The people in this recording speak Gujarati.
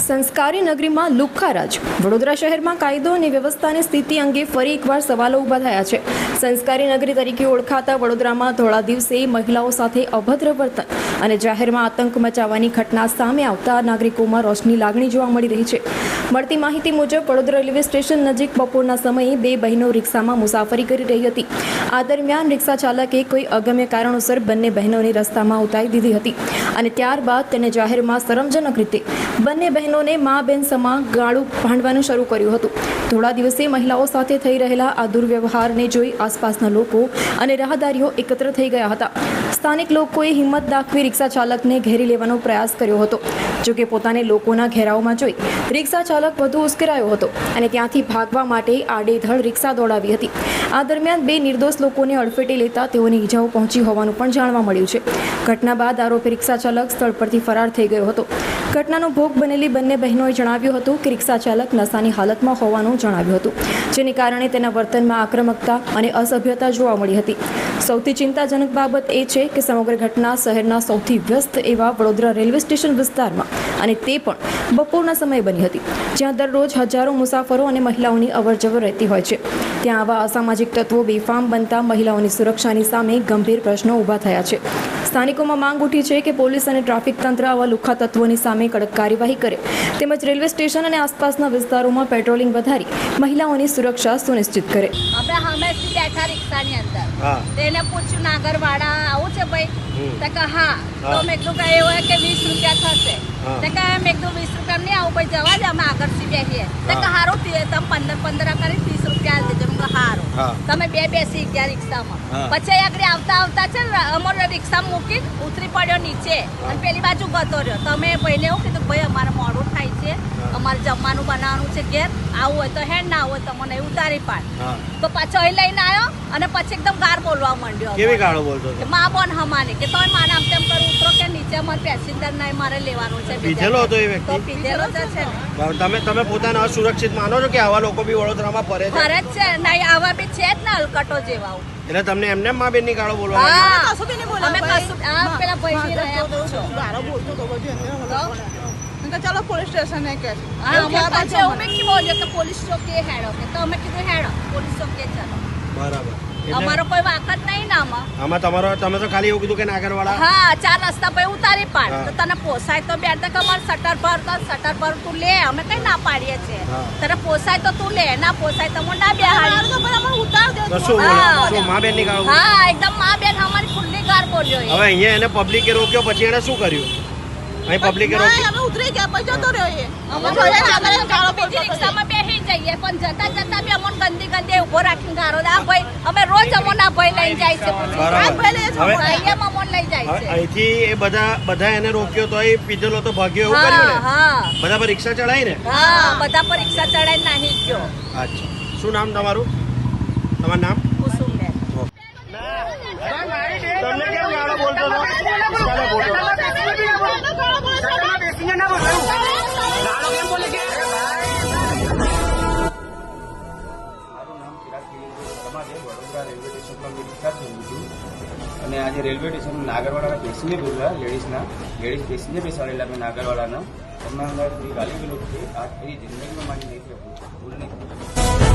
સંસ્કારી નગરીમાં લુખ્ખારાજ. વડોદરા શહેરમાં કાયદો અને વ્યવસ્થાની સ્થિતિ અંગે ફરી એકવાર સવાલો ઊભા થયા છે. સંસ્કારી નગરી તરીકે ઓળખાતા વડોદરામાં ધોળા દિવસે મહિલાઓ સાથે અભદ્ર વર્તન અને જાહેરમાં આતંક મચાવવાની ઘટના સામે આવતા નાગરિકોમાં રોષની લાગણી જોવા મળી રહી છે. મળતી માહિતી મુજબ વડોદરા રેલવે સ્ટેશન નજીક બપોરના સમયે બે બહેનો રિક્ષામાં મુસાફરી કરી રહી હતી. આ દરમિયાન રિક્ષા ચાલકે કોઈ અગમ્ય કારણોસર બંને બહેનોને રસ્તામાં ઉતારી દીધી હતી અને ત્યારબાદ તેને જાહેરમાં શરમજનક રીતે બંને બહેનોને મા બેન સમા ગાળું ભાંડવાનું શરૂ કર્યું હતું. થોડા દિવસે મહિલાઓ સાથે થઈ રહેલા આ દુર્વ્યવહારને જોઈ આસપાસના લોકો અને રાહદારીઓ એકત્ર થઈ ગયા હતા. સ્થાનિક લોકોએ હિંમત દાખવી રિક્ષા ચાલકને ઘેરી લેવાનો પ્રયાસ કર્યો હતો. જોકે પોતાને લોકોના ઘેરાવમાં જોઈ રિક્ષા ચાલક વધુ ઉશ્કેરાયો હતો અને ત્યાંથી ભાગવા માટે આડેધડ રિક્ષા દોડાવી હતી. આ દરમિયાન બે નિર્દોષ લોકોને અડફેટે લેતા તેઓને ઈજાઓ પહોંચી હોવાનું પણ જાણવા મળ્યું છે. ઘટના બાદ આરોપી રિક્ષા ચાલક સ્થળ પરથી ફરાર થઈ ગયો હતો. ઘટનાનો ભોગ બનેલી બંને બહેનોએ જણાવ્યું હતું કે રિક્ષા ચાલક નશાની હાલતમાં હોવાનું જણાવ્યું હતું, જેને કારણે તેના વર્તનમાં આક્રમકતા અને અસભ્યતા જોવા મળી હતી. સૌથી ચિંતાજનક બાબત એ છે કે સમગ્ર ઘટના શહેરના સૌથી વ્યસ્ત એવા વડોદરા રેલવે સ્ટેશન વિસ્તારમાં અને તે પણ બપોરના સમયે બની હતી, જ્યાં દરરોજ હજારો મુસાફરો અને મહિલાઓની અવરજવર રહેતી હોય છે. ત્યાં આવા અસામાજિક તત્વો બેફામ બનતા મહિલાઓની સુરક્ષાની સામે ગંભીર પ્રશ્નો ઊભા થયા છે. સ્થાનિકોમાં માંગ ઉઠી છે કે પોલીસ અને ટ્રાફિક તંત્ર આવા લુખ્ખા તત્વોની સામે કડક કાર્યવાહી કરે તેમજ રેલવે સ્ટેશન અને આસપાસના વિસ્તારોમાં પેટ્રોલિંગ વધારી મહિલાઓની સુરક્ષા સુનિશ્ચિત કરે. આપણે હમેથી બેઠા રિક્ષાની અંદર તેને પૂછ્યું નાગરવાડા આવું છે ભાઈ? તો કે હા. તો મેં કીધું કે એવું હોય કે 20 રૂપિયા થશે. તો કે મેં કીધું 20 રૂપિયા નહીં આવું ભાઈ, જવા દે અમે આગળથી બેસીએ. તો કે સારું તમે 15 કરી 30 રૂપિયા દેજો. સારું. તમે બે બેસી ગયા રિક્ષામાં. પછી આગળ આવતા છે અમારે રિક્ષા મૂકી ઉતરી પડ્યો નીચે અને પેલી બાજુ ગતો રહ્યો. તમે ભાઈને એવું કીધું ભાઈ અમારે મોડું થાય છે, અમારે જમવાનું બનાવવાનું છે ઘેર, આવું હોય તો હેડ, ના હોય તો મને ઉતારી પાડ. તો પાછો અહીં લઈને આવ્યો અને પછી એકદમ ગાર બોલવા માંડ્યો. કેવી ગાળો બોલતો હતો? મા બોન હમાની કે તમે માને આમ તેમ કરું, ઉતરો કે નીચે અમારે પેસેન્જર નહીં મારે લેવાનું છે. પીધેલો હતો એ વ્યક્તિ? તો પીધેલો જ છે ને. તમે પોતાને અસુરક્ષિત માનો છો કે આવા લોકો બી વડોદરામાં ફરે છે? ફરે જ છે નહીં, આવા બી છે જ ને હલકટો જેવા. એટલે તમને એમને મા બેન ની ગાળો બોલવા? અમે કશું પેલા ભાઈ રહ્યા પૂછો ચલો પોલીસ સ્ટેશન કે પછી એવું મેં કી બોલ્યો કે પોલીસ ચોકીએ હેડો, કે તો અમે કીધું હેડો પોલીસ ચોકીએ ચાલો. બરાબર. અમારો કોઈ વાકત નહીં ને આમાં. તમે તો ખાલી એવું કીધું કે નાગરવાડા? હા, 4 રસ્તા પર ઉતારી પાડ. તો તને પોસાય તો બે તો અમારે શટર પર તું લે, અમે કઈ ના પાડીએ છીએ. તને પોસાય તો તું લે, ના પોસાય તો ના બે ઉતાર દે. તો શું મા બેન ની ગાળો? હા, એકદમ મા બેન અમારી ખુલ્લી ગાર બોલ્યો. હવે અહીંયા એને પબ્લિકે રોક્યો, પછી એને શું કર્યું? અહીં પબ્લિકે રોક્યો, અમે ઉતરી ગયા પછી જતો રહ્યો એ. બીજી રિક્ષામાં બેસી જઈએ પણ જતા બી અમને ગંદી ઉભો રાખીને ગારો દે. ભાઈ અમે રોજ અમોના ભાઈ લઈને જાય છે. લઈ જાય છે. અહીંથી એ બધા એને રોક્યો તો એ પીધેલો તો ભાગ્યો એવું કર્યું ને? હા, બધા પર રિક્ષા ચડાઈ ને? હા, બધા પર રિક્ષા ચડાઈ નાહી ગયો. અચ્છા, શું નામ તમારું? તમારું નામ? કુસુમબેન. તમને કેમ ગાળો બોલતો હતો? અને આજે રેલવે સ્ટેશન નાગરવાડાના પેસેન્જર બોલવા લેડીઝ પેસેન્જર બેસાડેલા મેં નાગરવાડાના. તમને ગાલી ગયેલું છે. આ એની જિંદગીમાં મારી નહીં ભૂલ નહીં.